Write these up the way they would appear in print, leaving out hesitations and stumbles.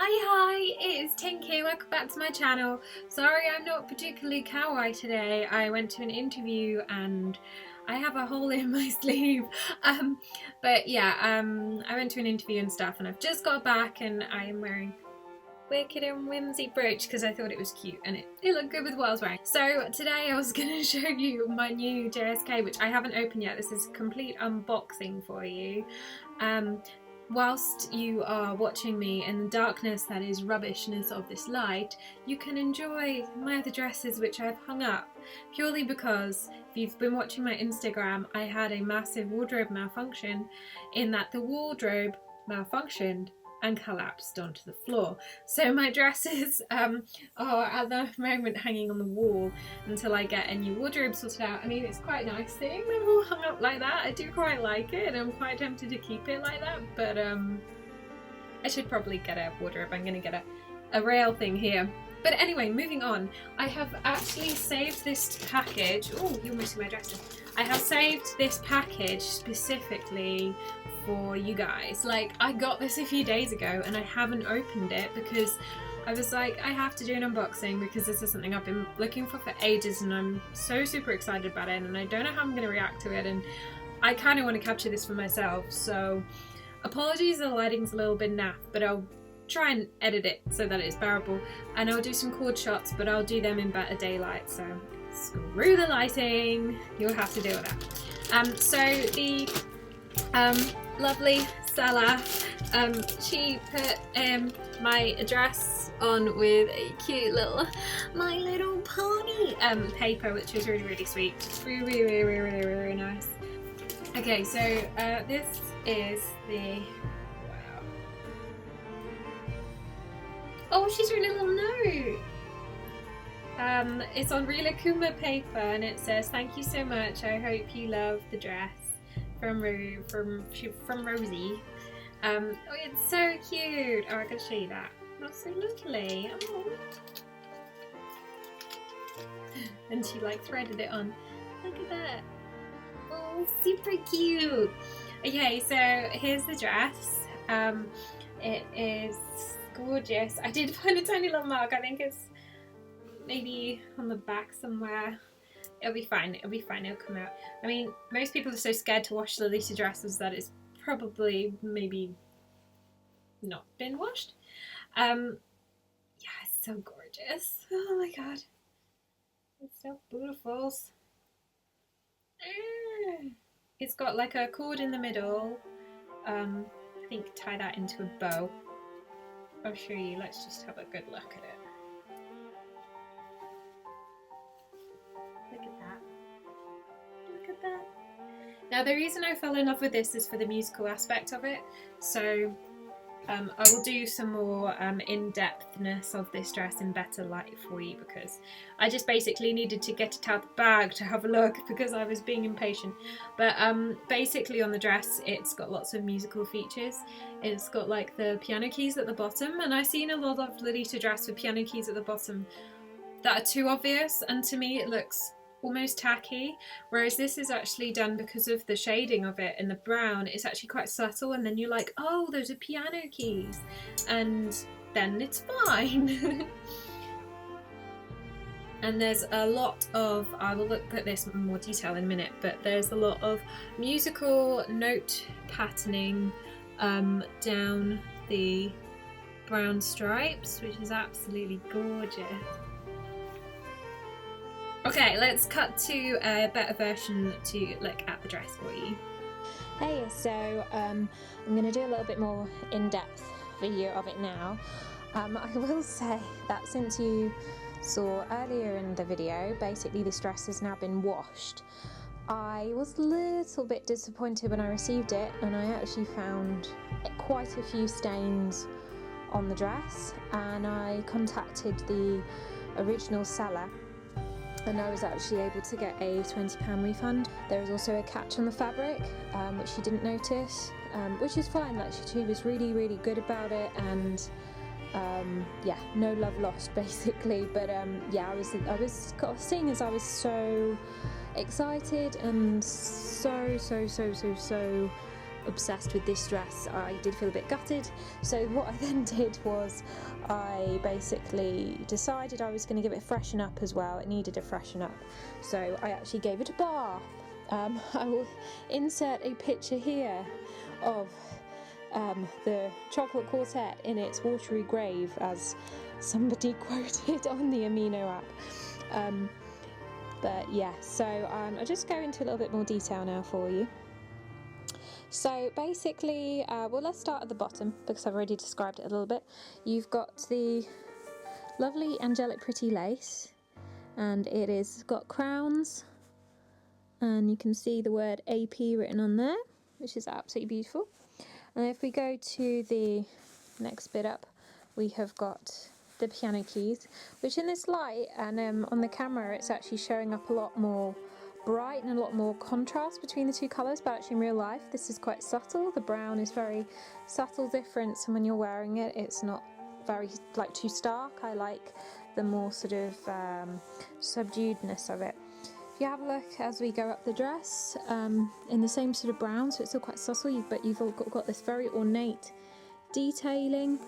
Hi, it is Tinky. Welcome back to my channel. Sorry I'm not particularly kawaii today. I went to an interview and I have a hole in my sleeve. I went to an interview and stuff, and I've just got back and I am wearing Wicked and Whimsy brooch because I thought it was cute and it looked good with what I was wearing. So today I was going to show you my new JSK, which I haven't opened yet. This is a complete unboxing for you. Whilst you are watching me in the darkness that is rubbishness of this light, you can enjoy my other dresses which I've hung up, purely because if you've been watching my Instagram, I had a massive wardrobe malfunction in that the wardrobe malfunctioned and collapsed onto the floor. So my dresses are at the moment hanging on the wall until I get a new wardrobe sorted out. I mean, it's quite nice seeing them all hung up like that. I do quite like it and I'm quite tempted to keep it like that, but I should probably get a wardrobe. I'm gonna get a rail thing here. But anyway, moving on, I have actually saved this package. Oh, you're missing my dresses. I have saved this package specifically for you guys. Like, I got this a few days ago and I haven't opened it because I was like, I have to do an unboxing because this is something I've been looking for ages and I'm so super excited about it and I don't know how I'm going to react to it, and I kind of want to capture this for myself. So apologies, the lighting's a little bit naff, but I'll try and edit it so that it's bearable, and I'll do some cord shots, but I'll do them in better daylight, so screw the lighting, you'll have to deal with that. So the lovely seller, she put my address on with a cute little My Little Pony paper, which was really sweet, really nice. Okay, so this is the, wow, oh, she's written a little note. It's on Rila Kuma paper and it says, "Thank you so much. I hope you love the dress." From Rosie. Oh, it's so cute. Oh, I gotta show you that. That's so lovely. Oh. And she like threaded it on. Look at that. Oh, super cute. Okay, so here's the dress. It is gorgeous. I did find a tiny little mark. I think it's maybe on the back somewhere. It'll be fine, it'll come out. I mean, most people are so scared to wash the Lisa dresses that it's probably maybe not been washed. Yeah, it's so gorgeous. Oh my god. It's so beautiful. It's got like a cord in the middle. I think tie that into a bow. I'll show you, let's just have a good look at it. Now the reason I fell in love with this is for the musical aspect of it, so I will do some more in-depthness of this dress in better light for you, because I just basically needed to get it out the bag to have a look because I was being impatient. But basically on the dress it's got lots of musical features. It's got like the piano keys at the bottom, and I've seen a lot of Lolita dress with piano keys at the bottom that are too obvious, and to me it looks almost tacky, whereas this is actually done because of the shading of it in the brown. It's actually quite subtle, and then you're like, oh, those are piano keys, and then it's fine. And there's a lot of, I will look at this in more detail in a minute, but there's a lot of musical note patterning down the brown stripes, which is absolutely gorgeous. Okay, let's cut to a better version to look at the dress for you. Hey, so I'm going to do a little bit more in-depth video of it now. I will say that since you saw earlier in the video, basically this dress has now been washed. I was a little bit disappointed when I received it, and I actually found quite a few stains on the dress, and I contacted the original seller and I was actually able to get a £20 refund. There was also a catch on the fabric, which she didn't notice, which is fine. Like, she was really good about it, and yeah, no love lost basically. But yeah, I was seeing as I was so excited and so obsessed with this dress, I did feel a bit gutted. So what I then did was I basically decided I was going to give it a freshen up as well. It needed a freshen up, so I actually gave it a bath. I will insert a picture here of the chocolate Quartet in its watery grave, as somebody quoted on the Amino app. But yeah, so I'll just go into a little bit more detail now for you. So basically, well, let's start at the bottom because I've already described it a little bit. You've got the lovely Angelic Pretty lace, and it is got crowns, and you can see the word AP written on there, which is absolutely beautiful. And if we go to the next bit up, we have got the piano keys, which in this light and on the camera it's actually showing up a lot more bright and a lot more contrast between the two colours, but actually in real life this is quite subtle. The brown is very subtle difference, and when you're wearing it, it's not very like too stark. I like the more sort of subduedness of it. If you have a look as we go up the dress, in the same sort of brown, so it's still quite subtle, but you've got this very ornate detailing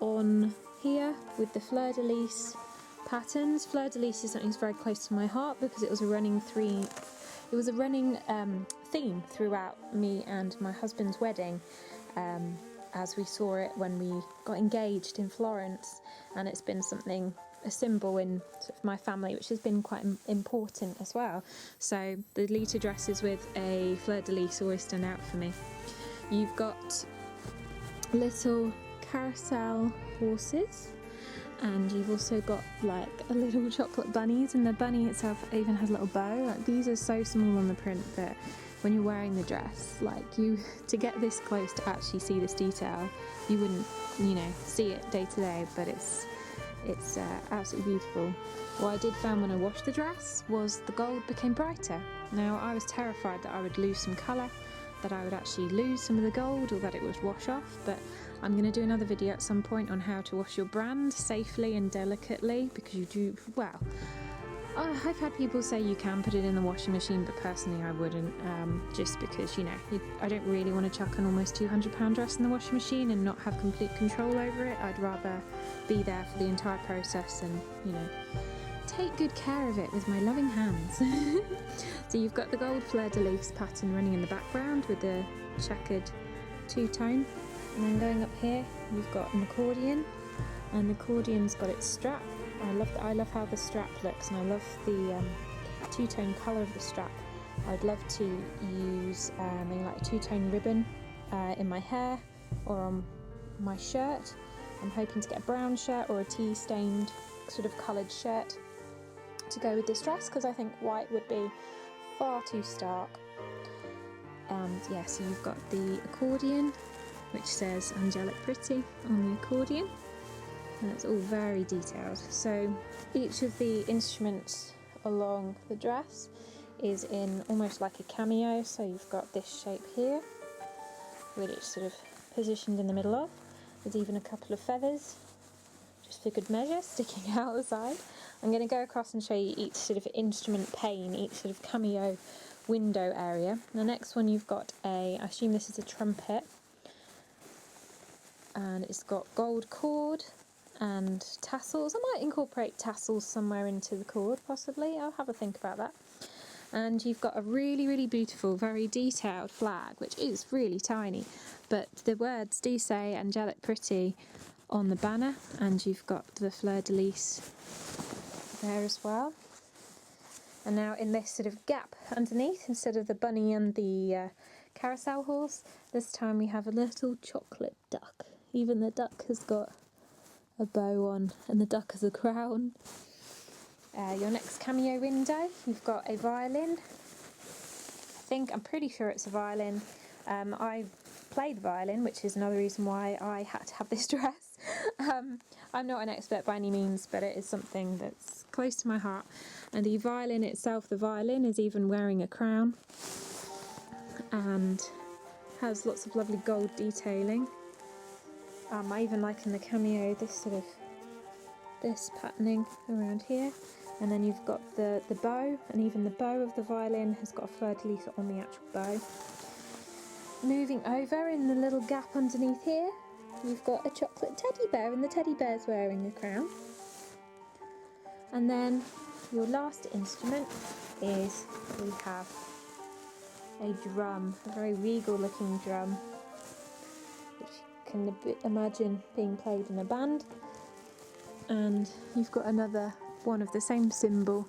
on here with the fleur-de-lis patterns. Fleur-de-lis is something that's very close to my heart because it was a running theme throughout me and my husband's wedding, as we saw it when we got engaged in Florence, and it's been a symbol in sort of my family, which has been quite important as well. So the Lita dresses with a fleur-de-lis always stand out for me. You've got little carousel horses, and you've also got like a little chocolate bunnies, and the bunny itself even has a little bow. Like, these are so small on the print that when you're wearing the dress, like, to get this close to actually see this detail, you wouldn't, see it day to day, but it's absolutely beautiful. What I did find when I washed the dress was the gold became brighter. Now, I was terrified that I would lose some colour, that I would actually lose some of the gold, or that it would wash off, but I'm going to do another video at some point on how to wash your brand safely and delicately, because you do, well, I've had people say you can put it in the washing machine, but personally I wouldn't, just because, I don't really want to chuck an almost £200 dress in the washing machine and not have complete control over it. I'd rather be there for the entire process and, take good care of it with my loving hands. So you've got the gold fleur-de-lis pattern running in the background with the checkered two-tone, and then going up here you've got an accordion, and the accordion's got its strap. I love how the strap looks, and I love the two-tone colour of the strap. I'd love to use maybe like a two-tone ribbon in my hair or on my shirt. I'm hoping to get a brown shirt or a tea-stained sort of coloured shirt to go with this dress, because I think white would be far too stark. And yeah, so you've got the accordion, which says Angelic Pretty on the accordion, and it's all very detailed. So each of the instruments along the dress is in almost like a cameo. So you've got this shape here, with it sort of positioned in the middle of. There's even a couple of feathers, just for good measure, sticking out the side. I'm going to go across and show you each sort of instrument pane, each sort of cameo window area. The next one you've got I assume this is a trumpet, and it's got gold cord and tassels. I might incorporate tassels somewhere into the cord, possibly. I'll have a think about that. And you've got a really, really beautiful, very detailed flag, which is really tiny, but the words do say Angelic Pretty on the banner, and you've got the fleur-de-lis there as well. And now in this sort of gap underneath, instead of the bunny and the carousel horse, this time we have a little chocolate duck. Even the duck has got a bow on, and the duck has a crown. Your next cameo window, you've got a violin. I'm pretty sure it's a violin. I play the violin, which is another reason why I had to have this dress. I'm not an expert by any means, but it is something that's close to my heart. And the violin itself, the violin is even wearing a crown and has lots of lovely gold detailing. I even like in the cameo this patterning around here. And then you've got the bow, and even the bow of the violin has got a fleur-de-lis on the actual bow. moving over in the little gap underneath here, you've got a chocolate teddy bear, and the teddy bear's wearing a crown. And then your last instrument is, we have a drum, a very regal looking drum, which you can imagine being played in a band. And you've got another one of the same symbol,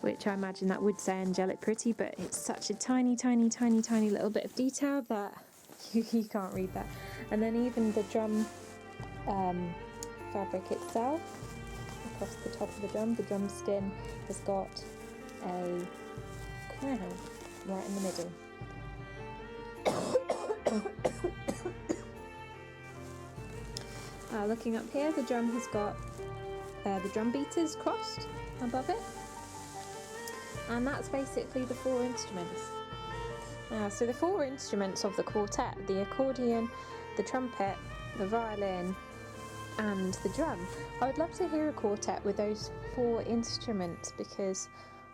which I imagine that would say Angelic Pretty, but it's such a tiny, tiny, tiny, tiny little bit of detail that you can't read that. And then even the drum fabric itself, across the top of the drum skin has got a crown right in the middle. Looking up here, the drum has got the drum beaters crossed above it, and that's basically the 4 instruments. So the 4 instruments of the quartet: the accordion, the trumpet, the violin, and the drum. I would love to hear a quartet with those 4 instruments, because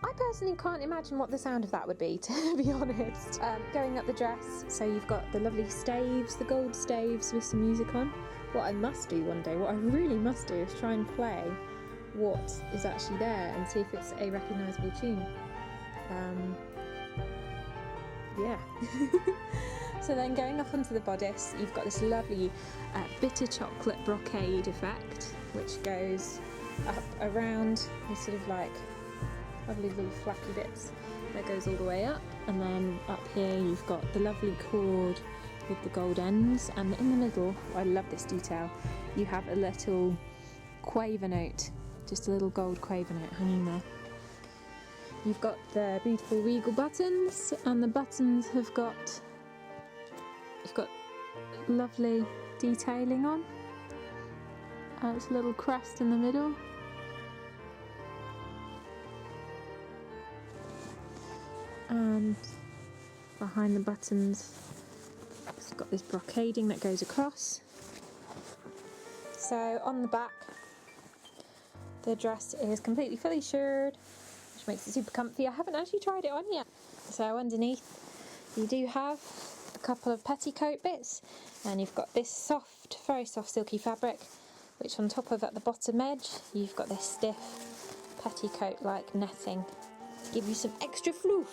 I personally can't imagine what the sound of that would be, to be honest. Going up the dress, so you've got the lovely staves, the gold staves with some music on. What I must do one day, what I really must do, is try and play what is actually there and see if it's a recognisable tune. Yeah. So then going up onto the bodice, you've got this lovely bitter chocolate brocade effect, which goes up around these sort of like lovely little flappy bits that goes all the way up, and then up here you've got the lovely cord with the gold ends, and in the middle, I love this detail, you have a little quaver note, just a little gold quaver note hanging there. You've got the beautiful regal buttons, and the buttons have got, you've got lovely detailing on. It's a little crest in the middle. And behind the buttons, it's got this brocading that goes across. So on the back, the dress is completely fully shirred, which makes it super comfy. I haven't actually tried it on yet. So underneath, you do have a couple of petticoat bits, and you've got this soft, very soft silky fabric, which on top of at the bottom edge, you've got this stiff petticoat-like netting to give you some extra floof.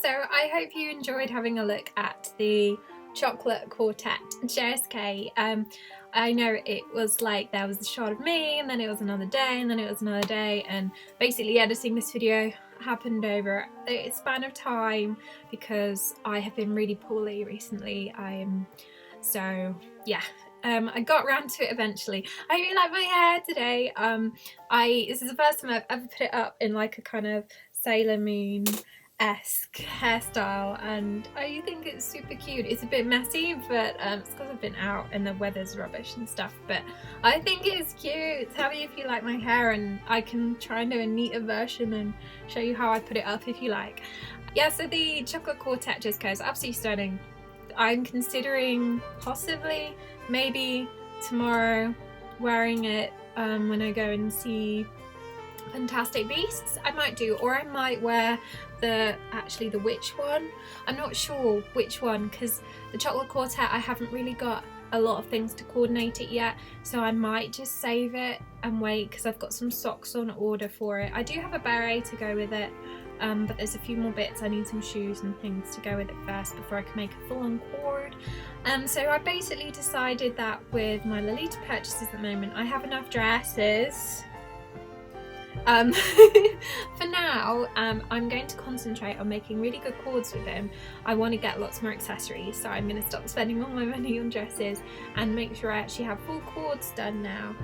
So I hope you enjoyed having a look at the chocolate quartet JSK. I know it was like there was a shot of me, and then it was another day, and then it was another day, and basically editing this video happened over a span of time because I have been really poorly recently. So yeah. I got around to it eventually. I really like my hair today. This is the first time I've ever put it up in like a kind of Sailor Moon-esque hairstyle, and I think it's super cute. It's a bit messy, but it's because I've been out and the weather's rubbish and stuff, but I think it's cute. Tell me if you like my hair, and I can try and do a neater version and show you how I put it up if you like. Yeah, so the chocolate quartet JSK is absolutely stunning. I'm considering possibly maybe tomorrow wearing it when I go and see Fantastic Beasts. I might do, or I might wear the witch one. I'm not sure which one, because the chocolate quartet, I haven't really got a lot of things to coordinate it yet, so I might just save it and wait, because I've got some socks on order for it. I do have a beret to go with it, but there's a few more bits. I need some shoes and things to go with it first before I can make a full-on cord. So I basically decided that with my Lolita purchases at the moment, I have enough dresses. For now, I'm going to concentrate on making really good cords with them. I want to get lots more accessories, so I'm going to stop spending all my money on dresses and make sure I actually have full cords done now,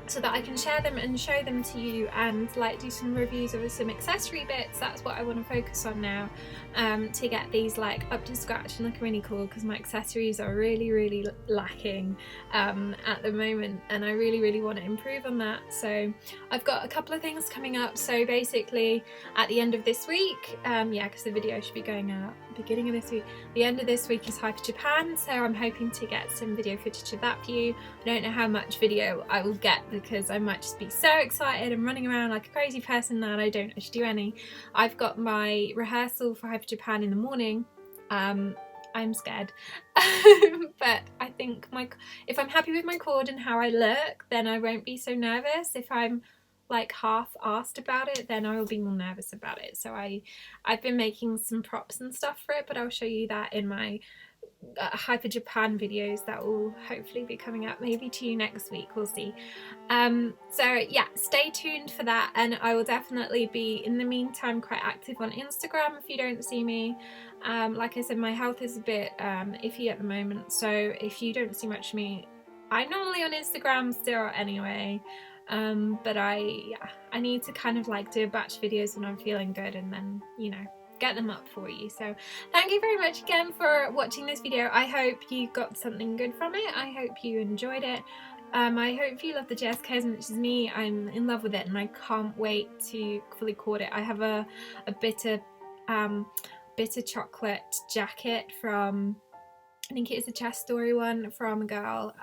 so that I can share them and show them to you and like do some reviews of some accessory bits. That's what I want to focus on now, to get these like up to scratch and looking really cool, because my accessories are really lacking at the moment, and I really want to improve on that. So I've got a couple of things coming up. So basically at the end of this week, yeah, because the video should be going out beginning of this week. The end of this week is Hyper Japan, so I'm hoping to get some video footage of that for you. I don't know how much video I will get because I might just be so excited and running around like a crazy person that I don't actually do any. I've got my rehearsal for Hyper Japan in the morning. I'm scared, but I think if I'm happy with my chord and how I look, then I won't be so nervous. If I'm like half-assed about it, then I will be more nervous about it. So I've been making some props and stuff for it, but I'll show you that in my Hyper Japan videos that will hopefully be coming up maybe to you next week. We'll see. So yeah, stay tuned for that, and I will definitely be in the meantime quite active on Instagram if you don't see me. Like I said, my health is a bit iffy at the moment, so if you don't see much of me, I'm normally on Instagram still anyway. But I need to kind of like do a batch of videos when I'm feeling good, and then, you know, get them up for you. So thank you very much again for watching this video. I hope you got something good from it. I hope you enjoyed it. I hope you love the JSK as much as me. I'm in love with it, and I can't wait to fully chord it. I have a bitter chocolate jacket from, I think it is a Chess Story one, from a girl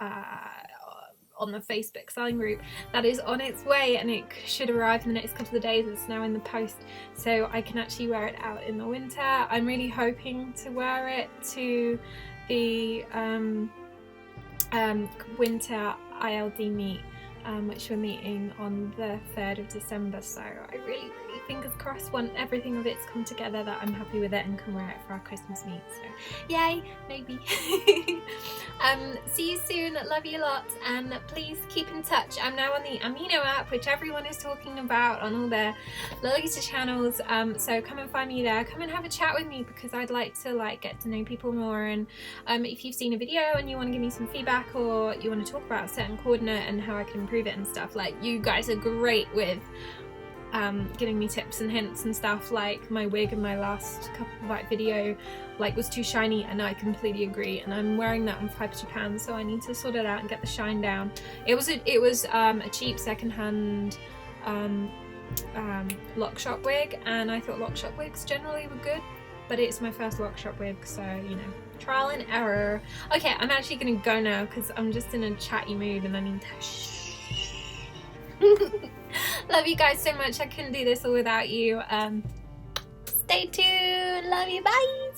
on the Facebook selling group that is on its way, and it should arrive in the next couple of days. It's now in the post, so I can actually wear it out in the winter. I'm really hoping to wear it to the winter ILD meet, which we're meeting on the 3rd of December, so I really fingers crossed want everything of it's come together that I'm happy with it and can wear it for our Christmas meet, so yay, maybe. See you soon, love you lots, and please keep in touch. I'm now on the Amino app, which everyone is talking about on all their Lolita channels, so come and find me there, come and have a chat with me, because I'd like to get to know people more. And if you've seen a video and you want to give me some feedback, or you want to talk about a certain coordinate and how I can improve it and stuff, you guys are great with giving me tips and hints and stuff. Like my wig in my last video was too shiny, and I completely agree, and I'm wearing that on Hyper Japan, so I need to sort it out and get the shine down. It was a cheap secondhand lock shop wig, and I thought lock shop wigs generally were good, but it's my first lock shop wig, so you know, trial and error. Okay, I'm actually gonna go now because I'm just in a chatty mood and I need to shh. Love you guys so much. I couldn't do this all without you. Stay tuned. Love you. Bye.